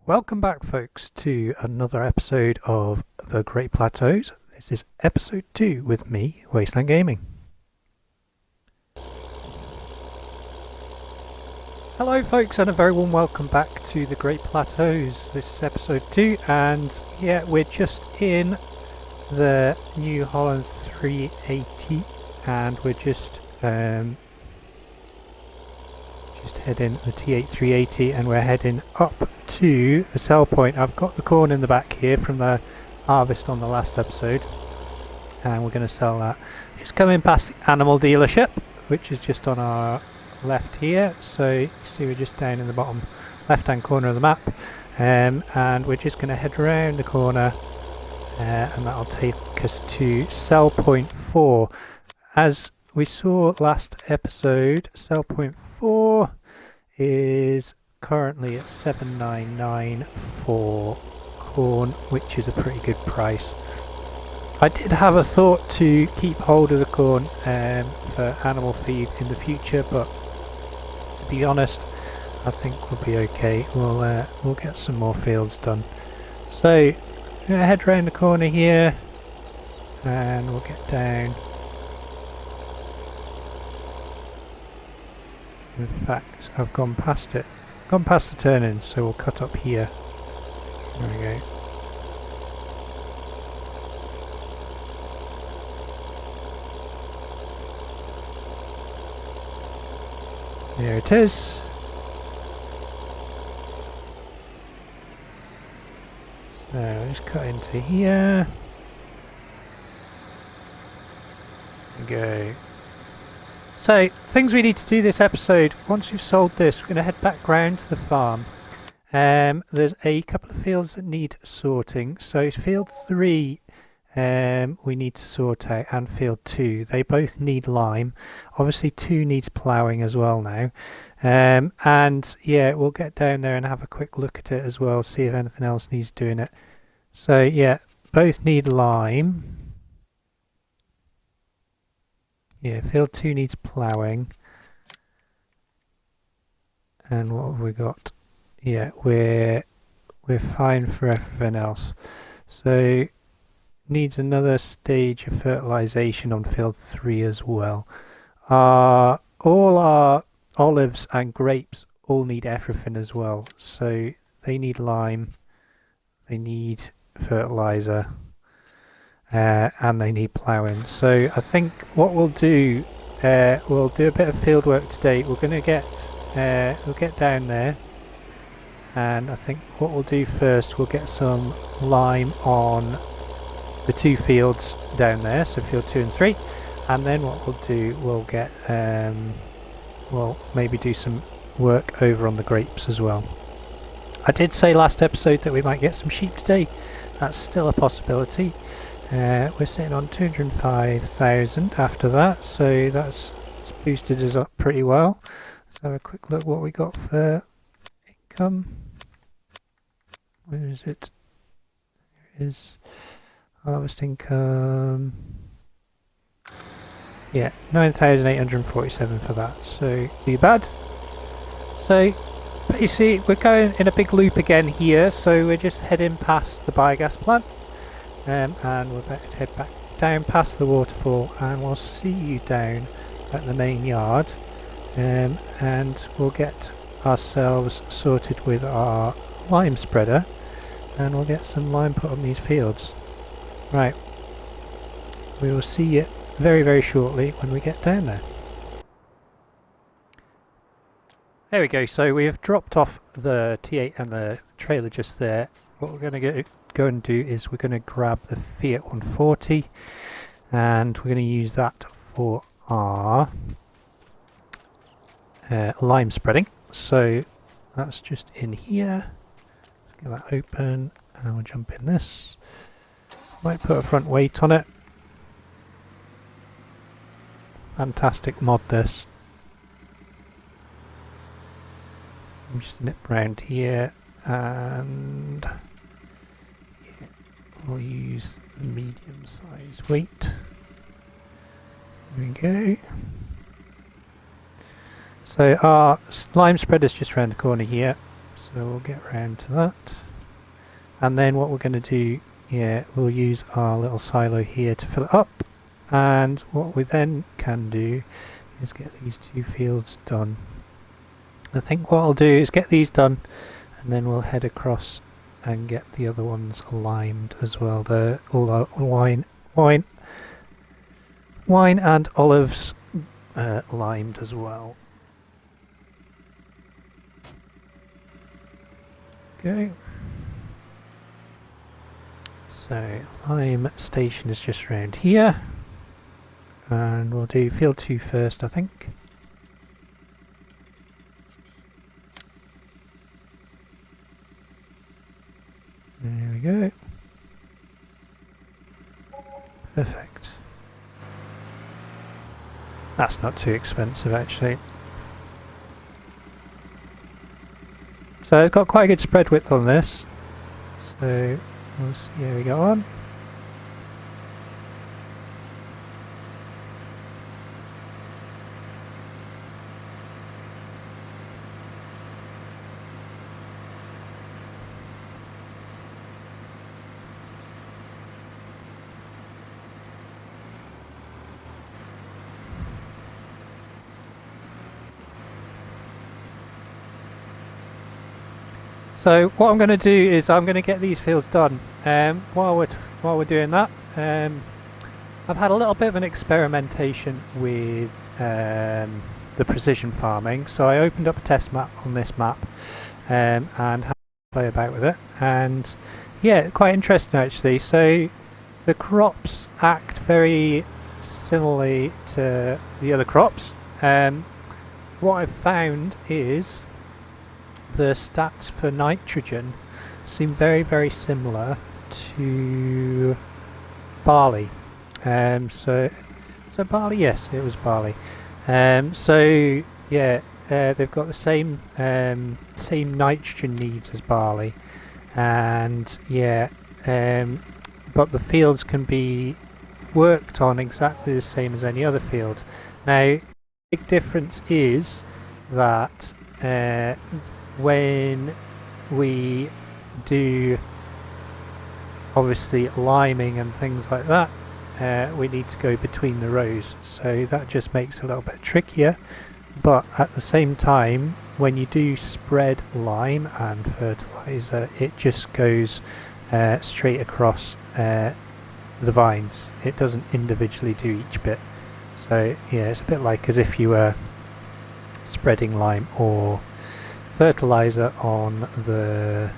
Welcome back, folks, to another episode of Thegreatplateaus. This is episode 2 with me, Wasteland Gaming. Hello, folks, and a very warm welcome back to Thegreatplateaus. This is episode 2, and yeah, we're just in the New Holland 380, and we're just heading the T8 380, and we're heading up to the sell point. I've got the corn in the back here from the harvest on the last episode, and we're going to sell that. It's coming past the animal dealership, which is just on our left here. So you see we're just down in the bottom left hand corner of the map, and we're just going to head around the corner, and that'll take us to sell point 4. As we saw last episode, sell point 4 is currently at 799 for corn, which is a pretty good price. I did have a thought to keep hold of the corn for animal feed in the future, but to be honest, I think we'll be okay. We'll get some more fields done. So I'm gonna head round the corner here, and we'll get down. In fact, I've gone past it. Gone past the turn-in, so we'll cut up here. There we go. There it is. So let's cut into here. There we go. So, things we need to do this episode. Once we've sold this, we're going to head back round to the farm. There's a couple of fields that need sorting. So field 3 we need to sort out, and field 2. They both need lime. Obviously 2 needs ploughing as well now. And yeah, we'll get down there and have a quick look at it as well, see if anything else needs doing it. So yeah, both need lime. Yeah, field 2 needs ploughing. And what have we got? Yeah, we're fine for everything else. So needs another stage of fertilization on field 3 as well. All our olives and grapes all need everything as well. So they need lime, they need fertilizer, and they need ploughing. So I think what we'll do a bit of field work today. We'll get down there, and I think what we'll do first, we'll get some lime on the 2 fields down there, so field 2 and 3, and then what we'll do, we'll get we'll maybe do some work over on the grapes as well. I did say last episode that we might get some sheep today. That's still a possibility. We're sitting on 205,000 after that, so it's boosted us up pretty well. Let's have a quick look what we got for income. Where is it? There it is. Harvest income. Yeah, 9,847 for that, so be bad. So basically we're going in a big loop again here, so we're just heading past the biogas plant. And we'll head back down past the waterfall, and we'll see you down at the main yard, and we'll get ourselves sorted with our lime spreader, and we'll get some lime put on these fields. Right, we will see you very, very shortly when we get down there. There we go, so we have dropped off the T8 and the trailer just there. What we're going to go and do is we're going to grab the Fiat 140, and we're going to use that for our lime spreading. So that's just in here. Let's get that open, and we'll jump in this. Might put a front weight on it. Fantastic mod this. I'll just nip round here, and we'll use the medium sized weight. There we go. So our lime spread is just around the corner here. So we'll get round to that. And then what we're going to do, we'll use our little silo here to fill it up. And what we then can do is get these 2 fields done. I think what I'll do is get these done, and then we'll head across and get the other ones limed as well. All our wine and olives limed as well. Okay. So lime station is just around here, and we'll do field 2 first, I think. There we go. Perfect. That's not too expensive actually. So it's got quite a good spread width on this. So we'll see how we go on. So what I'm going to do is I'm going to get these fields done. While we're doing that, I've had a little bit of an experimentation with the precision farming. So I opened up a test map on this map and had to play about with it. And yeah, quite interesting actually. So the crops act very similarly to the other crops. What I've found is the stats for nitrogen seem very, very similar to barley. So barley, yes, it was barley. So yeah, they've got the same nitrogen needs as barley, and yeah, but the fields can be worked on exactly the same as any other field. Now, the big difference is that when we do obviously liming and things like that, we need to go between the rows, so that just makes it a little bit trickier. But at the same time, when you do spread lime and fertilizer, it just goes straight across the vines. It doesn't individually do each bit. So yeah, it's a bit like as if you were spreading lime or fertilizer on the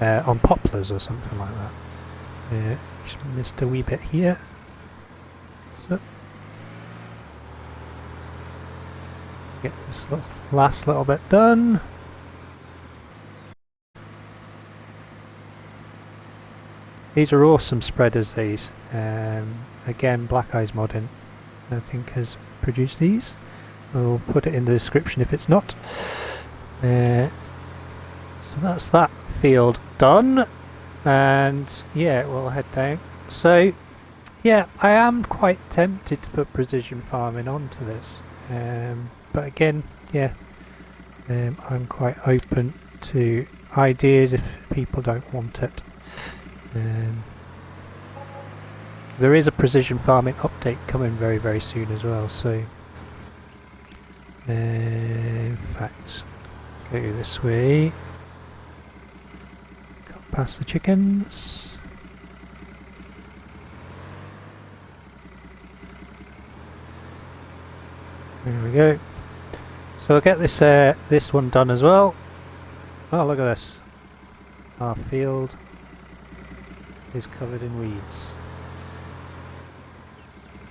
on poplars or something like that. Just missed a wee bit here. So get this last little bit done. These are awesome spreaders, these. Again, Black Eyes Modding, I think, has produced these. I'll put it in the description if it's not. So that's that field done, and yeah, we'll head down. So yeah, I am quite tempted to put precision farming onto this, but again, yeah, I'm quite open to ideas if people don't want it. There is a precision farming update coming very, very soon as well, so in fact, go this way, cut past the chickens. There we go. So I'll get this this one done as well. Oh, look at this. Our field is covered in weeds.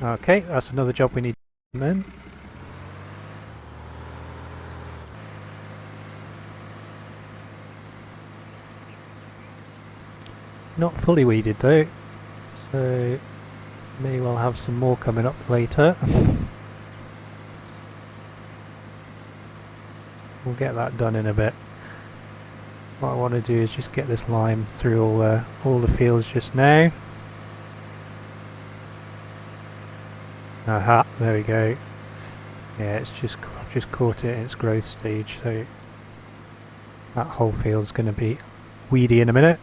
Okay, that's another job we need to do then. Not fully weeded though, so may well have some more coming up later. We'll get that done in a bit. What I want to do is just get this lime through all the fields just now. Aha, there we go. Yeah, it's just just caught it in its growth stage, so that whole field's going to be weedy in a minute.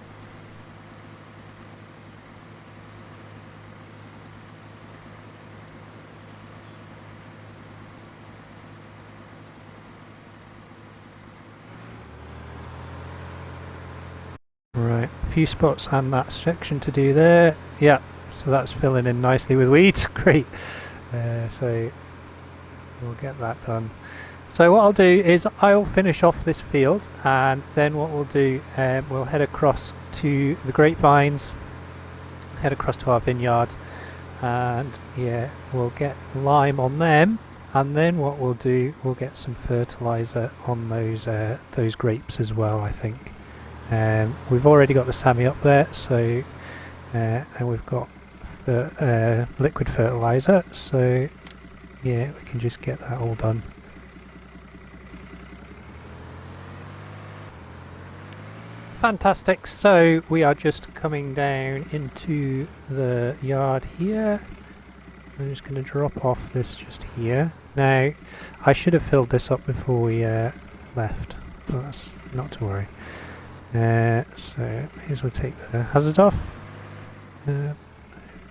Right, a few spots and that section to do there. Yeah, so that's filling in nicely with weeds. Great. So we'll get that done. So what I'll do is I'll finish off this field, and then what we'll do, we'll head across to the grapevines, head across to our vineyard, and yeah, we'll get lime on them, and then what we'll do, we'll get some fertilizer on those grapes as well, I think. We've already got the SAMI up there, so and we've got liquid fertilizer, so yeah, we can just get that all done. Fantastic, so we are just coming down into the yard here. I'm just going to drop off this just here. Now, I should have filled this up before we left, but that's not to worry. So, may as well take the hazard off.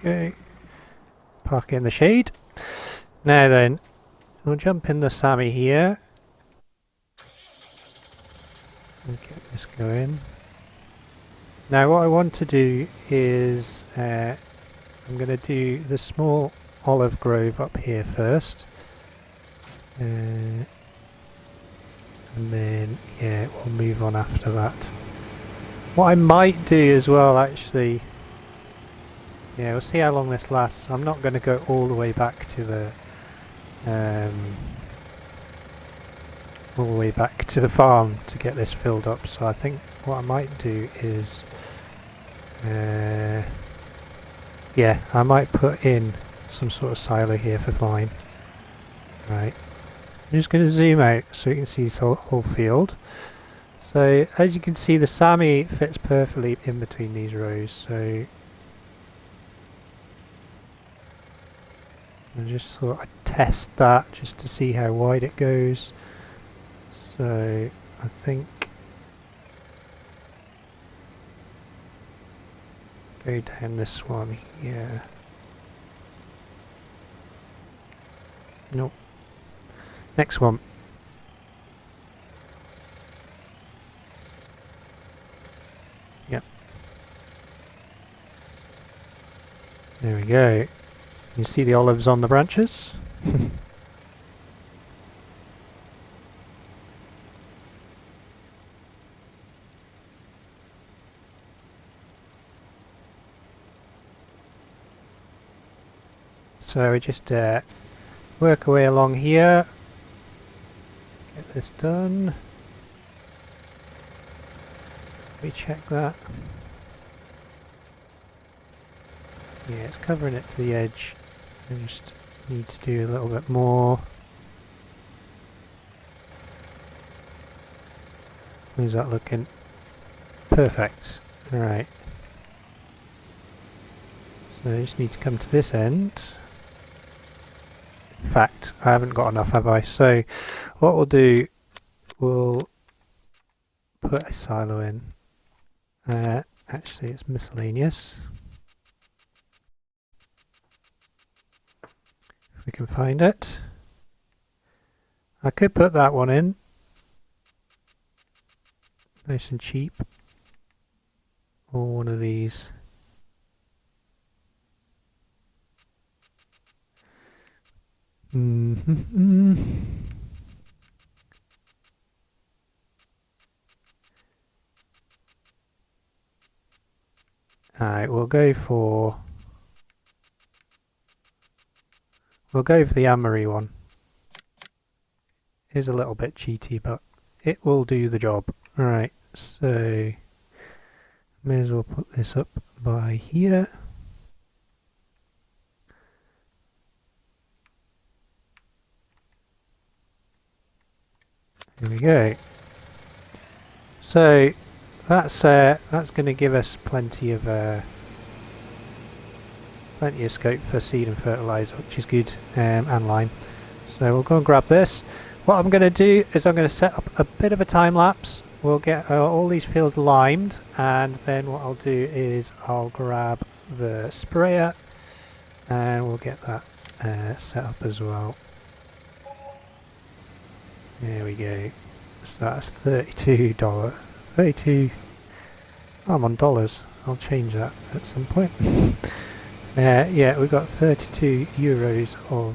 Okay, park it in the shade. Now then, we'll jump in the SAMI here. And get this going. Now what I want to do is, I'm going to do the small olive grove up here first. And then, yeah, we'll move on after that. What I might do as well, actually, yeah, we'll see how long this lasts. I'm not going to go all the way back to the farm to get this filled up. So I think what I might do is, yeah, I might put in some sort of silo here for vine. Right, I'm just going to zoom out so you can see this whole field. So as you can see, the SAMI fits perfectly in between these rows. So I just sort of test that just to see how wide it goes. So I think go down this one here. Nope. Next one. Yep. There we go. You see the olives on the branches? So we just work our way along here, get this done. We check that. Yeah, it's covering it to the edge. I just need to do a little bit more. How's that looking? Perfect. Alright. So I just need to come to this end. In fact, I haven't got enough, have I? So what we'll do, we'll put a silo in. Actually, it's miscellaneous. If we can find it. I could put that one in. Nice and cheap. Or one of these. Alright, we'll go for the Amory one. It is a little bit cheaty, but it will do the job. Alright, so may as well put this up by here. There we go. So that's going to give us plenty of scope for seed and fertilizer, which is good, and lime. So we'll go and grab this. what I'm going to do is I'm going to set up a bit of a time lapse. We'll get all these fields limed, and then what I'll do is I'll grab the sprayer and we'll get that set up as well. There we go. So that's $32. 32. Oh, I'm on dollars. I'll change that at some point. Yeah, we've got 32 euros of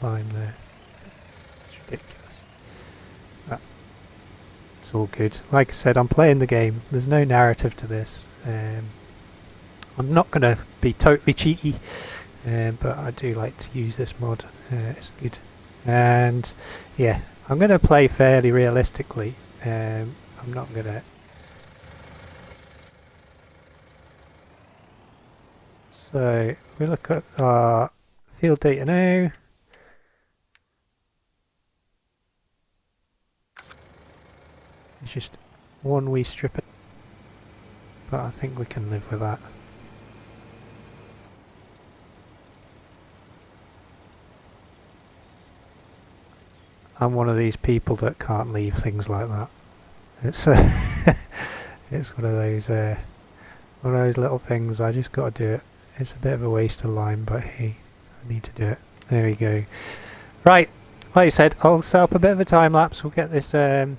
lime there. It's ridiculous. It's all good. Like I said, I'm playing the game. There's no narrative to this. I'm not going to be totally cheaty, but I do like to use this mod. It's good. And yeah, I'm going to play fairly realistically. I'm not going to... So we look at our field data now. It's just one wee strip it, but I think we can live with that. I'm one of these people that can't leave things like that. It's it's one of those little things. I just got to do it. It's a bit of a waste of lime, but hey, I need to do it. There we go. Right, like I said, I'll set up a bit of a time lapse. We'll get this, get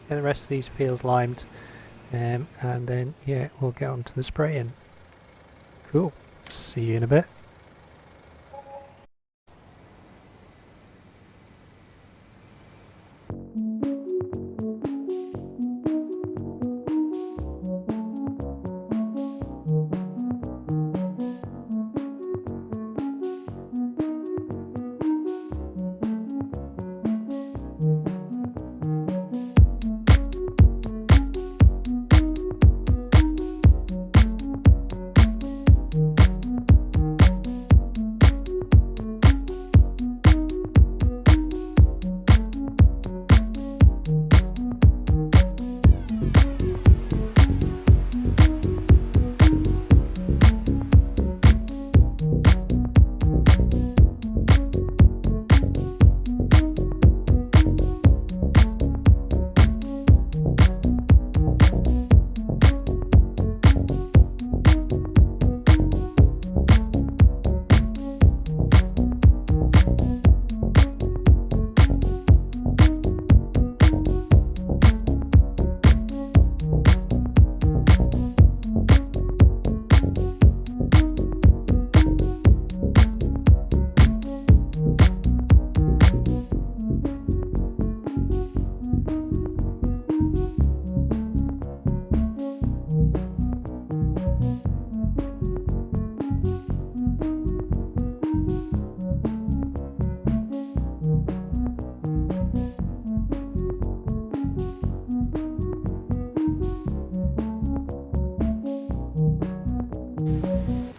the rest of these fields limed, and then yeah, we'll get on to the spraying. Cool. See you in a bit.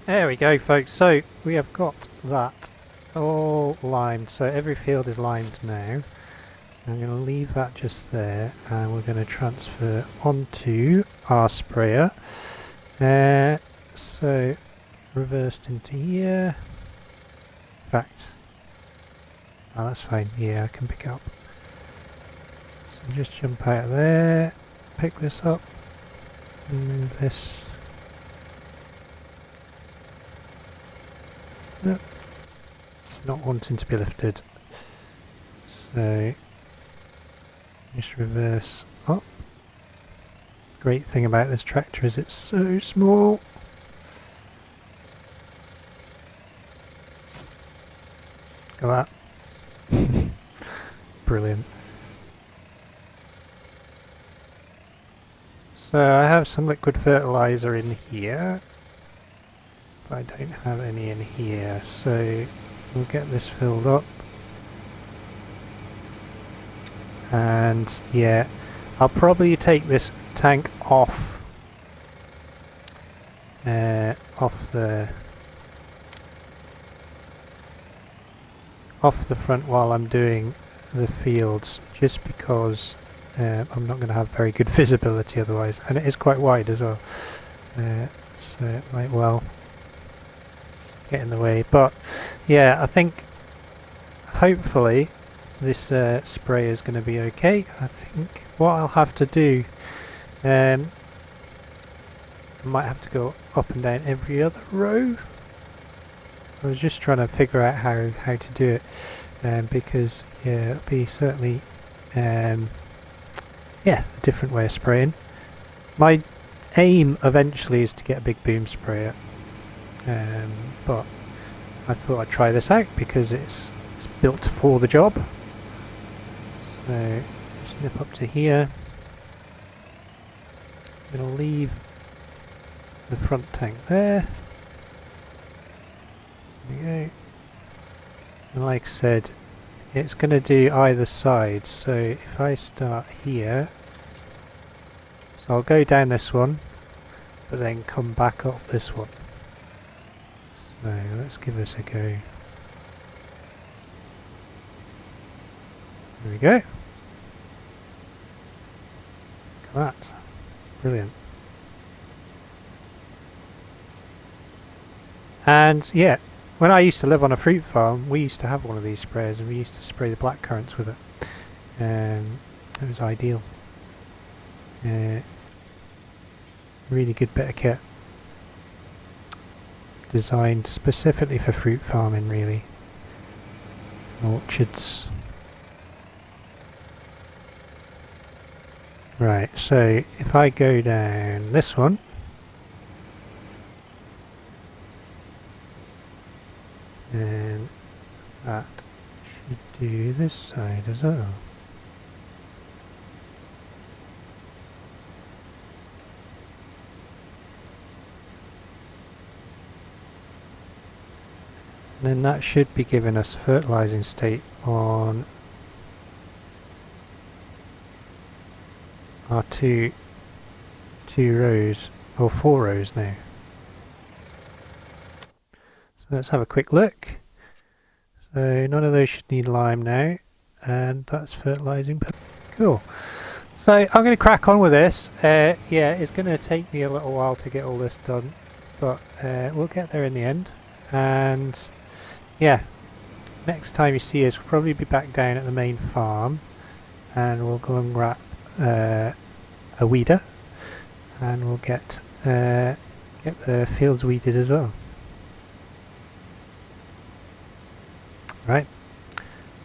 There we go, folks. So we have got that all limed. So every field is limed now. I'm going to leave that just there, and we're going to transfer onto our sprayer. So reversed into here. In fact, oh, that's fine. Yeah, I can pick it up. So just jump out of there, pick this up, move this. No, it's not wanting to be lifted. So just reverse up. Great thing about this tractor is it's so small. Look at that. Brilliant. So I have some liquid fertilizer in here. I don't have any in here, so we'll get this filled up. And yeah, I'll probably take this tank off the front while I'm doing the fields, just because I'm not going to have very good visibility otherwise, and it is quite wide as well, so it might well get in the way. But yeah, I think hopefully this spray is going to be okay. I think what I'll have to do, I might have to go up and down every other row. I was just trying to figure out how to do it, because yeah, it'll be certainly yeah, a different way of spraying. My aim eventually is to get a big boom sprayer, but I thought I'd try this out because it's built for the job. So just nip up to here. I'm going to leave the front tank there. There we go. And like I said, it's going to do either side. So if I start here, so I'll go down this one, but then come back up this one. So let's give this a go. There we go. Look at that. Brilliant. And yeah, when I used to live on a fruit farm, we used to have one of these sprayers and we used to spray the blackcurrants with it. It was ideal. Really good bit of kit. Designed specifically for fruit farming, really. Orchards. Right, so if I go down this one, then that should do this side as well. And then that should be giving us a fertilizing state on our two rows, or 4 rows now. So let's have a quick look. So none of those should need lime now, and that's fertilizing. Cool. So I'm going to crack on with this. Yeah, it's going to take me a little while to get all this done, but we'll get there in the end. And yeah, next time you see us, we'll probably be back down at the main farm, and we'll go and wrap a weeder, and we'll get the fields weeded as well. Right,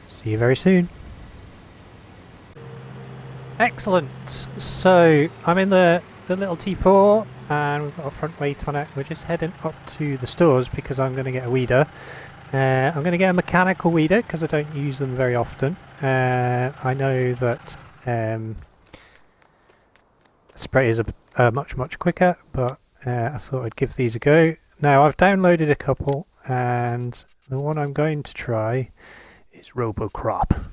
see you very soon. Excellent. So I'm in the little T4 and we've got a front weight on it. We're just heading up to the stores because I'm going to get a weeder. I'm going to get a mechanical weeder because I don't use them very often. I know that sprayers are much quicker, but I thought I'd give these a go. Now I've downloaded a couple, and the one I'm going to try is RoboCrop.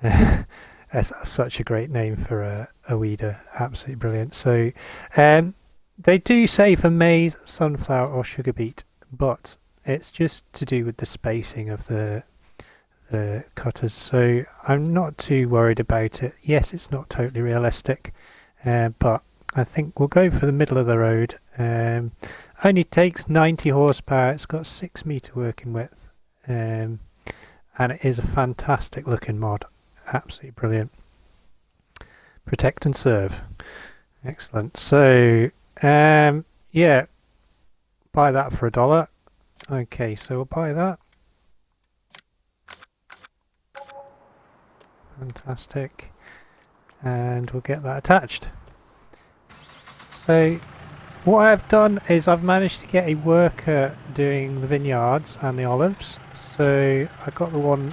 That's such a great name for a weeder, absolutely brilliant. So they do say for maize, sunflower or sugar beet, but it's just to do with the spacing of the cutters, so I'm not too worried about it. Yes, it's not totally realistic, but I think we'll go for the middle of the road. Only takes 90 horsepower, it's got 6 meter working width, and it is a fantastic looking mod. Absolutely brilliant. Protect and serve. Excellent. So yeah, buy that for $1. Okay, so we'll buy that. Fantastic. And we'll get that attached. So what I've done is I've managed to get a worker doing the vineyards and the olives. So I got the one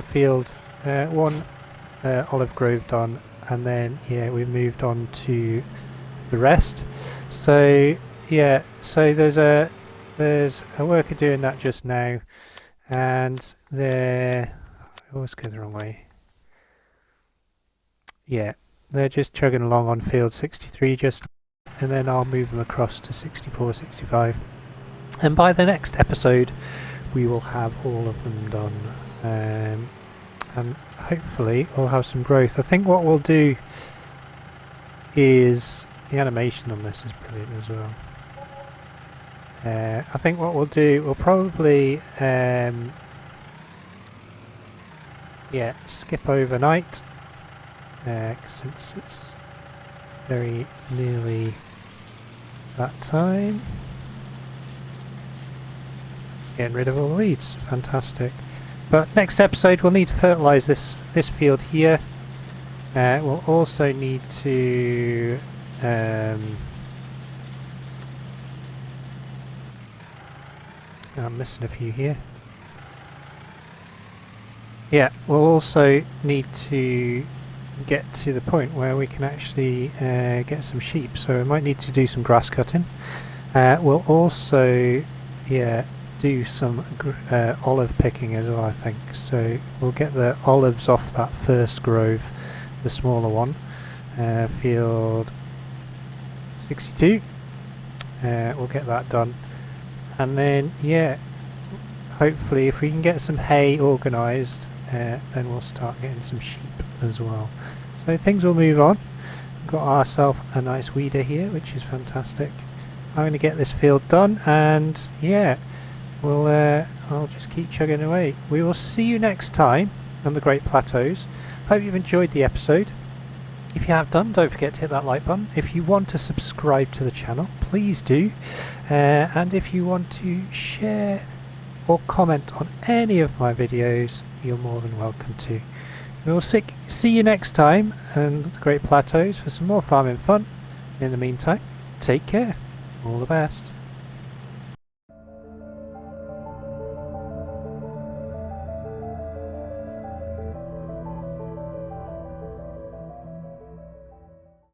field, one olive grove done, and then yeah, we moved on to the rest. So yeah, so there's a worker doing that just now, and I always go the wrong way. Yeah, they're just chugging along on field 63 just, and then I'll move them across to 64, 65, and by the next episode we will have all of them done, and hopefully we'll have some growth. I think what we'll do is, the animation on this is brilliant as well. I think what we'll do, we'll probably yeah, skip overnight, since it's very nearly that time. It's getting rid of all the weeds. Fantastic. But next episode we'll need to fertilise this field here. We'll also need to I'm missing a few here. Yeah, we'll also need to get to the point where we can actually get some sheep, so we might need to do some grass cutting. We'll also, yeah, do some olive picking as well, I think. So we'll get the olives off that first grove, the smaller one, field 62. We'll get that done, and then yeah, hopefully if we can get some hay organised, then we'll start getting some sheep as well. So things will move on. We've got ourselves a nice weeder here, which is fantastic. I'm going to get this field done, and yeah, we'll I'll just keep chugging away. We will see you next time on the Great Plateaus. Hope you've enjoyed the episode. If you have done, don't forget to hit that like button. If you want to subscribe to the channel, please do. And if you want to share or comment on any of my videos, you're more than welcome to. We'll see you next time on the Great Plateaus for some more farming fun. In the meantime, take care. All the best.